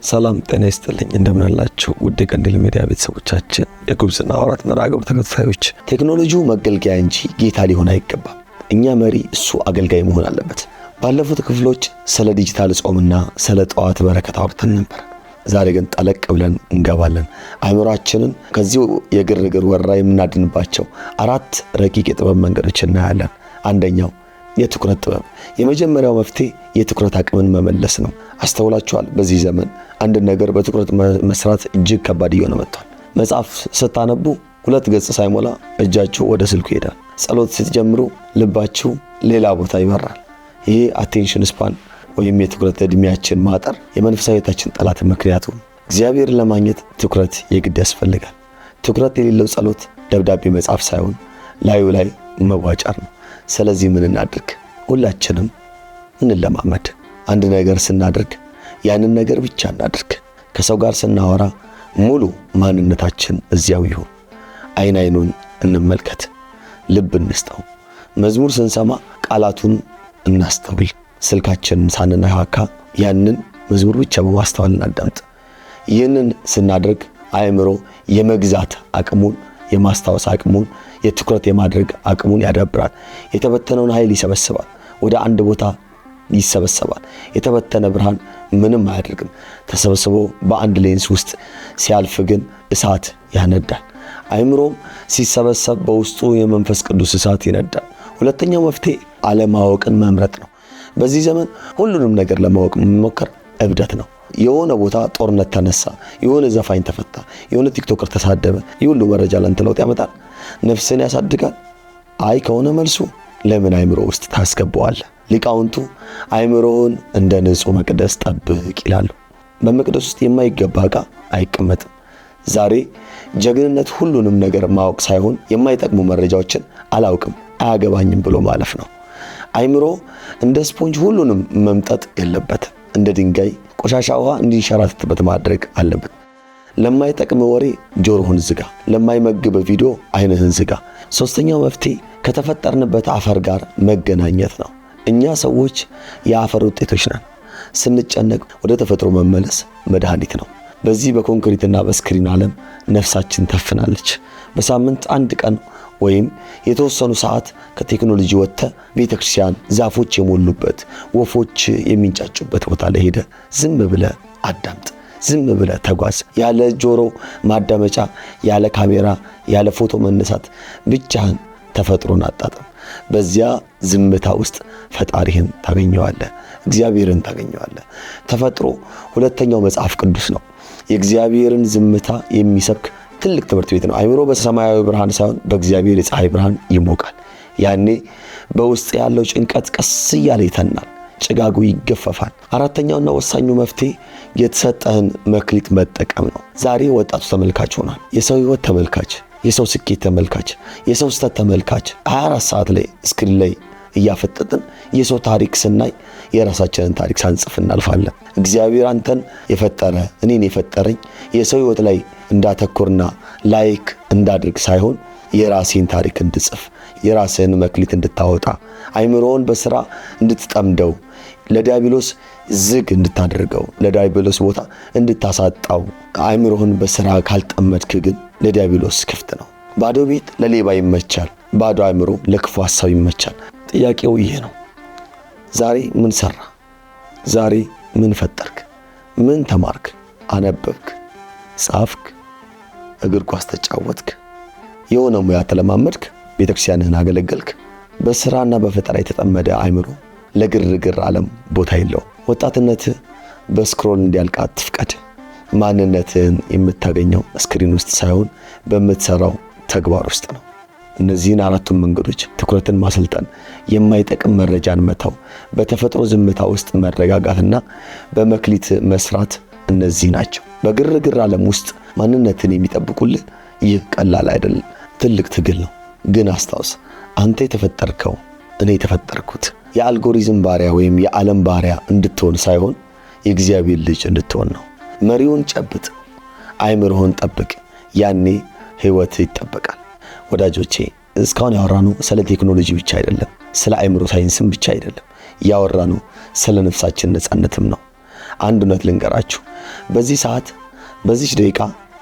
ሰላም ጤና ይስጥልኝ። እንደምን አላችሁ ውድ ቀንዲል ሚዲያ ቤተሰቦቻችን፣ የጉብዝና ወራት መርሃ ግብር ተከታታዮች። ቴክኖሎጂው መገልገያ እንጂ ጌታ ሊሆን አይገባም። እኛ መሪ፣ እሱ አገልጋይ መሆን አለበት። ባለፉት ክፍሎች ስለ ዲጂታል ጾምና ስለ ጠዋት በረከት አውርተን ነበር። ዛሬ ግን ጠለቅ ብለን እንገባለን። አእምሯችንን ከዚህ የግርግር ወረራ የምናድንባቸው 4 ረቂቅ የጥበብ መንገዶች እናያለን። አንደኛው የትኩረት ጥበብ። የመጀመሪያው መፍትሄ የትኩረት አቅምን መመለስ ነው። አስተውላችኋል? በዚህ ዘመን አንድ ነገር በትኩረት መስራት እጅግ ከባድ እየሆነ መጥቷል። መጽሐፍ ስታነቡ 2 ገጽ ሳይሞላ እጃችሁ ወደ ስልኩ ይሄዳል። ጸሎት ስትጀምሩ ልባችሁ ሌላ ቦታ ይበራል። ይሄ አቴንሽን ስፓን ወይም የትኩረት እድሜያችን ማጠር የመንፈሳዊታችን ጠላት። ምክንያቱም እግዚአብሔርን ለማግኘት ትኩረት የግድ ያስፈልጋል። ትኩረት የሌለው ጸሎት ደብዳቤ መጻፍ ሳይሆን ላዩ ላይ መዋጫር ነው። ስለዚህ ምን እናድርግ? ሁላችንም እንለማመድ። አንድ ነገር ስናድርግ ያንን ነገር ብቻ እናድርግ። ከሰው ጋር ስናወራ ሙሉ ማንነታችን እዚያው ይሁን። አይን አይኑን እንመልከት፣ ልብ እንስጠው። መዝሙር ስንሰማ ቃላቱን እናስተውል። ስልካችንን ሳንነካካ ያንን መዝሙር ብቻ በማስተዋል እናዳምጥ። ይህንን ስናደርግ አእምሮ የመግዛት አቅሙን፣ የማስታወስ አቅሙን፣ የትኩረት የማድረግ አቅሙን ያዳብራል። የተበተነውን ኃይል ይሰበስባል፣ ወደ አንድ ቦታ ይሰበሰባል። የተበተነ ብርሃን ምንም አያደርግም። ተሰብስቦ በአንድ ሌንስ ውስጥ ሲያልፍ ግን እሳት ያነዳል። አእምሮም ሲሰበሰብ በውስጡ የመንፈስ ቅዱስ እሳት ይነዳል። ሁለተኛው መፍትሄ አለማወቅን መምረጥ ነው። በዚህ ዘመን ሁሉንም ነገር ለማወቅ መሞከር እብደት ነው። የሆነ ቦታ ጦርነት ተነሳ፣ የሆነ ዘፋኝ ተፈታ፣ የሆነ ቲክቶከር ተሳደበ፣ ይሁሉ መረጃ ለአንተ ለውጥ ያመጣል? ነፍስን ያሳድጋል? አይ ከሆነ መልሱ ለምን አእምሮ ውስጥ ታስገባዋለህ? ሊቃውንቱ አእምሮውን እንደ ንጹህ መቅደስ ጠብቅ ይላሉ። በመቅደስ ውስጥ የማይገባ ዕቃ አይቀመጥም። ዛሬ ጀግንነት ሁሉንም ነገር ማወቅ ሳይሆን የማይጠቅሙ መረጃዎችን አላውቅም፣ አያገባኝም ብሎ ማለፍ ነው። አእምሮ እንደ ስፖንጅ ሁሉንም መምጠጥ የለበትም። እንደ ድንጋይ ቆሻሻ ውሃ እንዲንሸራተትበት ማድረግ አለበት። ለማይጠቅም ወሬ ጆሮህን ዝጋ፣ ለማይመግብ ቪዲዮ አይንህን ዝጋ። ሶስተኛው መፍትሄ ከተፈጠርንበት አፈር ጋር መገናኘት ነው። እኛ ሰዎች የአፈር ውጤቶች ነን። ስንጨነቅ ወደ ተፈጥሮ መመለስ መድኃኒት ነው። በዚህ በኮንክሪትና በስክሪን ዓለም ነፍሳችን ተፍናለች። በሳምንት 1 ቀን ወይም የተወሰኑ ሰዓት ከቴክኖሎጂ ወጥተ ቤተክርስቲያን፣ ዛፎች የሞሉበት፣ ወፎች የሚንጫጩበት ቦታ ላይ ሄደ ዝም ብለ አዳምጥ፣ ዝም ብለ ተጓዝ። ያለ ጆሮ ማዳመጫ፣ ያለ ካሜራ፣ ያለ ፎቶ መነሳት፣ ብቻህን ተፈጥሮን አጣጥም። በዚያ ዝምታ ውስጥ ፈጣሪህን ታገኘዋለህ፣ እግዚአብሔርን ታገኘዋለህ። ተፈጥሮ ሁለተኛው መጽሐፍ ቅዱስ ነው። የእግዚአብሔርን ዝምታ የሚሰብክ ትልቅ ትምህርት ቤት ነው። አእምሮ በሰማያዊ ብርሃን ሳይሆን በእግዚአብሔር የፀሐይ ብርሃን ይሞቃል። ያኔ በውስጥ ያለው ጭንቀት ቀስ እያለ ይተናል፣ ጭጋጉ ይገፈፋል። አራተኛውና ወሳኙ መፍትሄ የተሰጠህን መክሊት መጠቀም ነው። ዛሬ ወጣቱ ተመልካች ሆኗል። የሰው ህይወት ተመልካች፣ የሰው ስኬት ተመልካች፣ የሰው ስተት ተመልካች። 24 ሰዓት ላይ ስክሪን ላይ እያፈጠጥን የሰው ታሪክ ስናይ የራሳችንን ታሪክ ሳንጽፍ እናልፋለን። እግዚአብሔር አንተን የፈጠረ እኔን የፈጠረኝ የሰው ህይወት ላይ እንዳተኩርና ላይክ እንዳድርግ ሳይሆን የራሴን ታሪክ እንድጽፍ፣ የራስህን መክሊት እንድታወጣ፣ አእምሮውን በስራ እንድትጠምደው፣ ለዲያብሎስ ዝግ እንድታደርገው፣ ለዲያብሎስ ቦታ እንድታሳጣው። አእምሮህን በስራ ካልጠመድክ ግን ለዲያብሎስ ክፍት ነው። ባዶ ቤት ለሌባ ይመቻል፣ ባዶ አእምሮ ለክፉ ሐሳብ ይመቻል። ጥያቄው ይሄ ነው። ዛሬ ምን ሰራ? ዛሬ ምን ፈጠርክ? ምን ተማርክ? አነበብክ? ጻፍክ? እግር ኳስ ተጫወትክ? የሆነ ሙያ ተለማመድክ? ቤተክርስቲያንህን አገለገልክ? በስራና በፈጠራ የተጠመደ አእምሮ ለግርግር ዓለም ቦታ የለው። ወጣትነትህ በስክሮል እንዲያልቅ አትፍቀድ። ማንነትህን የምታገኘው ስክሪን ውስጥ ሳይሆን በምትሰራው ተግባር ውስጥ ነው። እነዚህን 4ቱን መንገዶች ትኩረትን ማሰልጠን፣ የማይጠቅም መረጃን መተው፣ በተፈጥሮ ዝምታ ውስጥ መረጋጋትና በመክሊት መስራት፣ እነዚህ ናቸው። በግርግር ዓለም ውስጥ ማንነትን የሚጠብቁልህ ይህ ቀላል አይደለም፣ ትልቅ ትግል ነው። ግን አስታውስ፣ አንተ የተፈጠርከው እኔ የተፈጠርኩት የአልጎሪዝም ባሪያ ወይም የዓለም ባሪያ እንድትሆን ሳይሆን የእግዚአብሔር ልጅ እንድትሆን ነው። መሪውን ጨብጥ፣ አእምሮህን ጠብቅ፣ ያኔ ህይወት ይጠበቃል። ወዳጆቼ እስካሁን ያወራነው ስለ ቴክኖሎጂ ብቻ አይደለም፣ ስለ አእምሮ ሳይንስም ብቻ አይደለም። ያወራነው ስለ ነፍሳችን ነፃነትም ነው። አንድ እውነት ልንገራችሁ። በዚህ ሰዓት በዚህ ደቂቃ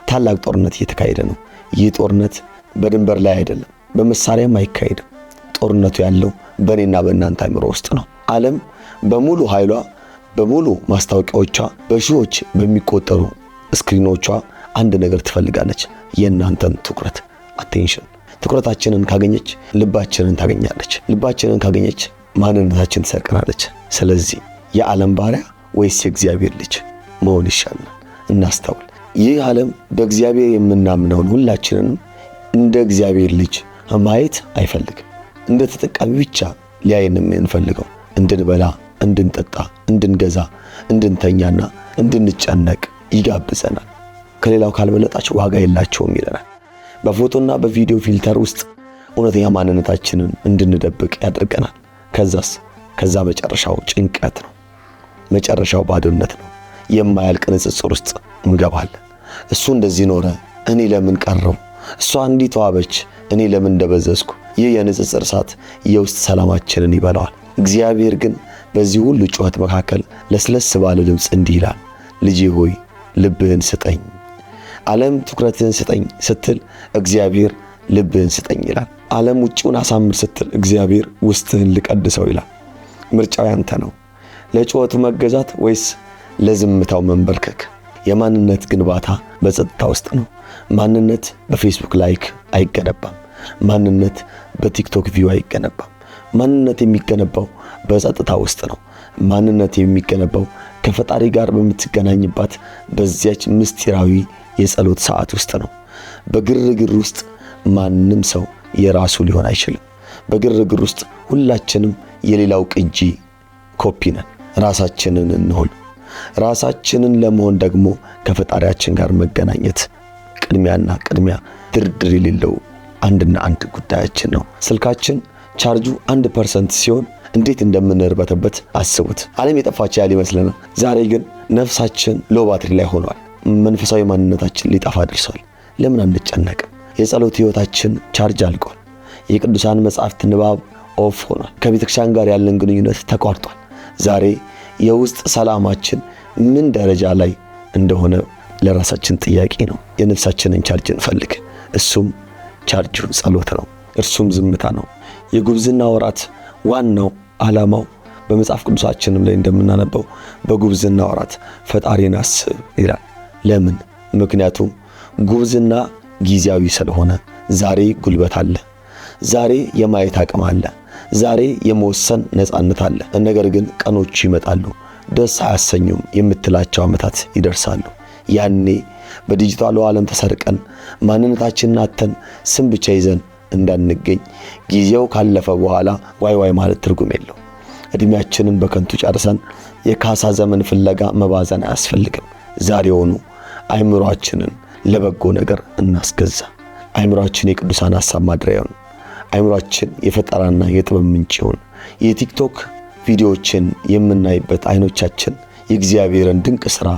ታላቅ ጦርነት እየተካሄደ ነው። ይህ ጦርነት በድንበር ላይ አይደለም፣ በመሳሪያም አይካሄድም። ጦርነቱ ያለው በእኔና በእናንተ አእምሮ ውስጥ ነው። ዓለም በሙሉ ኃይሏ፣ በሙሉ ማስታወቂያዎቿ፣ በሺዎች በሚቆጠሩ ስክሪኖቿ አንድ ነገር ትፈልጋለች፣ የእናንተን ትኩረት፣ አቴንሽን። ትኩረታችንን ካገኘች ልባችንን ታገኛለች። ልባችንን ካገኘች ማንነታችን ትሰርቀናለች። ስለዚህ የዓለም ባሪያ ወይስ የእግዚአብሔር ልጅ መሆን ይሻላል? እናስተውል። ይህ ዓለም በእግዚአብሔር የምናምነውን ሁላችንንም እንደ እግዚአብሔር ልጅ ማየት አይፈልግም። እንደ ተጠቃሚ ብቻ ሊያየን የምንፈልገው፣ እንድንበላ፣ እንድንጠጣ፣ እንድንገዛ፣ እንድንተኛና እንድንጨነቅ ይጋብዘናል። ከሌላው ካልበለጣችሁ ዋጋ የላቸውም ይለናል። በፎቶና በቪዲዮ ፊልተር ውስጥ እውነተኛ ማንነታችንን እንድንደብቅ ያደርገናል። ከዛ መጨረሻው ጭንቀት ነው። መጨረሻው ባዶነት ነው። የማያልቅ ንጽጽር ውስጥ እንገባለን። እሱ እንደዚህ ኖረ፣ እኔ ለምን ቀረው? እሷ እንዲህ ተዋበች፣ እኔ ለምን እንደበዘዝኩ? ይህ የንጽጽር እሳት የውስጥ ሰላማችንን ይበላዋል። እግዚአብሔር ግን በዚህ ሁሉ ጩኸት መካከል ለስለስ ባለ ድምፅ እንዲህ ይላል፣ ልጄ ሆይ ልብህን ስጠኝ። ዓለም ትኩረትህን ስጠኝ ስትል እግዚአብሔር ልብህን ስጠኝ ይላል። ዓለም ውጪውን አሳምር ስትል እግዚአብሔር ውስጥህን ልቀድሰው ይላል። ምርጫው ያንተ ነው። ለጩኸቱ መገዛት ወይስ ለዝምታው መንበርከክ? የማንነት ግንባታ በጸጥታ ውስጥ ነው። ማንነት በፌስቡክ ላይክ አይገነባም። ማንነት በቲክቶክ ቪው አይገነባም። ማንነት የሚገነባው በጸጥታ ውስጥ ነው። ማንነት የሚገነባው ከፈጣሪ ጋር በምትገናኝባት በዚያች ምስጢራዊ የጸሎት ሰዓት ውስጥ ነው። በግርግር ውስጥ ማንም ሰው የራሱ ሊሆን አይችልም። በግርግር ውስጥ ሁላችንም የሌላው ቅጂ ኮፒ ነን። ራሳችንን እንሁን። ራሳችንን ለመሆን ደግሞ ከፈጣሪያችን ጋር መገናኘት ቅድሚያ ድርድር የሌለው አንድና አንድ ጉዳያችን ነው። ስልካችን ቻርጁ 1% ሲሆን እንዴት እንደምንርበተበት አስቡት። ዓለም የጠፋች ያህል ይመስለናል። ዛሬ ግን ነፍሳችን ሎ ባትሪ ላይ ሆኗል። መንፈሳዊ ማንነታችን ሊጠፋ ደርሷል። ለምን አንጨነቅም? የጸሎት ሕይወታችን ቻርጅ አልቋል። የቅዱሳን መጻሕፍት ንባብ ኦፍ ሆኗል። ከቤተክርስቲያን ጋር ያለን ግንኙነት ተቋርጧል። ዛሬ የውስጥ ሰላማችን ምን ደረጃ ላይ እንደሆነ ለራሳችን ጥያቄ ነው። የነፍሳችንን ቻርጅ እንፈልግ። እሱም ቻርጁ ጸሎት ነው። እርሱም ዝምታ ነው። የጉብዝና ወራት ዋናው ዓላማው በመጽሐፍ ቅዱሳችንም ላይ እንደምናነበው በጉብዝና ወራት ፈጣሪን አስብ ይላል። ለምን? ምክንያቱም ጉብዝና ጊዜያዊ ስለሆነ ዛሬ ጉልበት አለ፣ ዛሬ የማየት አቅም አለ፣ ዛሬ የመወሰን ነፃነት አለ። ነገር ግን ቀኖቹ ይመጣሉ፣ ደስ አያሰኙም የምትላቸው ዓመታት ይደርሳሉ። ያኔ በዲጂታሉ ዓለም ተሰርቀን ማንነታችንን አተን ስም ብቻ ይዘን እንዳንገኝ ጊዜው ካለፈ በኋላ ዋይ ማለት ትርጉም የለው። እድሜያችንን በከንቱ ጨርሰን የካሳ ዘመን ፍለጋ መባዘን አያስፈልግም። ዛሬውኑ አይምሮአችንን ለበጎ ነገር እናስገዛ። አይምሮአችን የቅዱሳን ሐሳብ ማደሪያ ይሁን። አይምሮአችን የፈጠራና የጥበብ ምንጭ ይሁን። የቲክቶክ ቪዲዮዎችን የምናይበት አይኖቻችን የእግዚአብሔርን ድንቅ ሥራ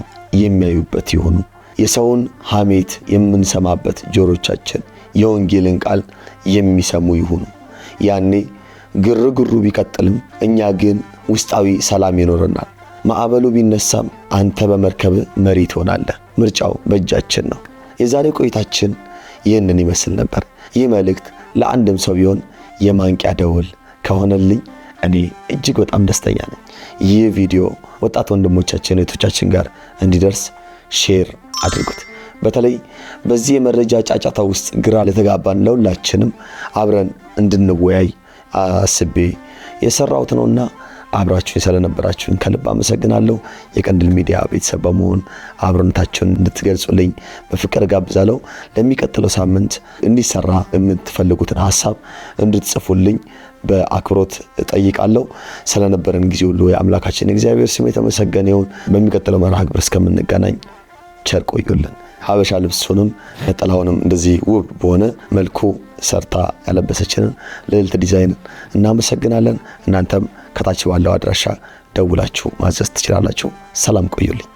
የሚያዩበት ይሁኑ። የሰውን ሐሜት የምንሰማበት ጆሮቻችን የወንጌልን ቃል የሚሰሙ ይሁኑ። ያኔ ግርግሩ ቢቀጥልም እኛ ግን ውስጣዊ ሰላም ይኖረናል። ማዕበሉ ቢነሳም አንተ በመርከብ መሪ ትሆናለህ። ምርጫው በእጃችን ነው። የዛሬ ቆይታችን ይህንን ይመስል ነበር። ይህ መልእክት ለአንድም ሰው ቢሆን የማንቂያ ደወል ከሆነልኝ እኔ እጅግ በጣም ደስተኛ ነኝ። ይህ ቪዲዮ ወጣት ወንድሞቻችን እህቶቻችን ጋር እንዲደርስ ሼር አድርጉት። በተለይ በዚህ የመረጃ ጫጫታ ውስጥ ግራ ለተጋባን ለሁላችንም አብረን እንድንወያይ አስቤ የሰራሁት ነውና አብራችሁን ስለነበራችሁን ከልብ አመሰግናለሁ። የቀንዲል ሚዲያ ቤተሰብ በመሆን አብሮነታችሁን እንድትገልጹልኝ በፍቅር ጋብዛለሁ። ለሚቀጥለው ሳምንት እንዲሰራ የምትፈልጉትን ሐሳብ እንድትጽፉልኝ በአክብሮት እጠይቃለሁ። ስለነበረን ጊዜ ሁሉ የአምላካችን እግዚአብሔር ስም የተመሰገነ ይሁን። በሚቀጥለው መርሃ ግብር እስከምንገናኝ ቸር ቆዩልን። ሀበሻ ልብሱንም ነጠላውንም እንደዚህ ውብ በሆነ መልኩ ሰርታ ያለበሰችንን ልዕልት ዲዛይን እናመሰግናለን። እናንተም ከታች ባለው አድራሻ ደውላችሁ ማዘዝ ትችላላችሁ። ሰላም ቆዩልኝ።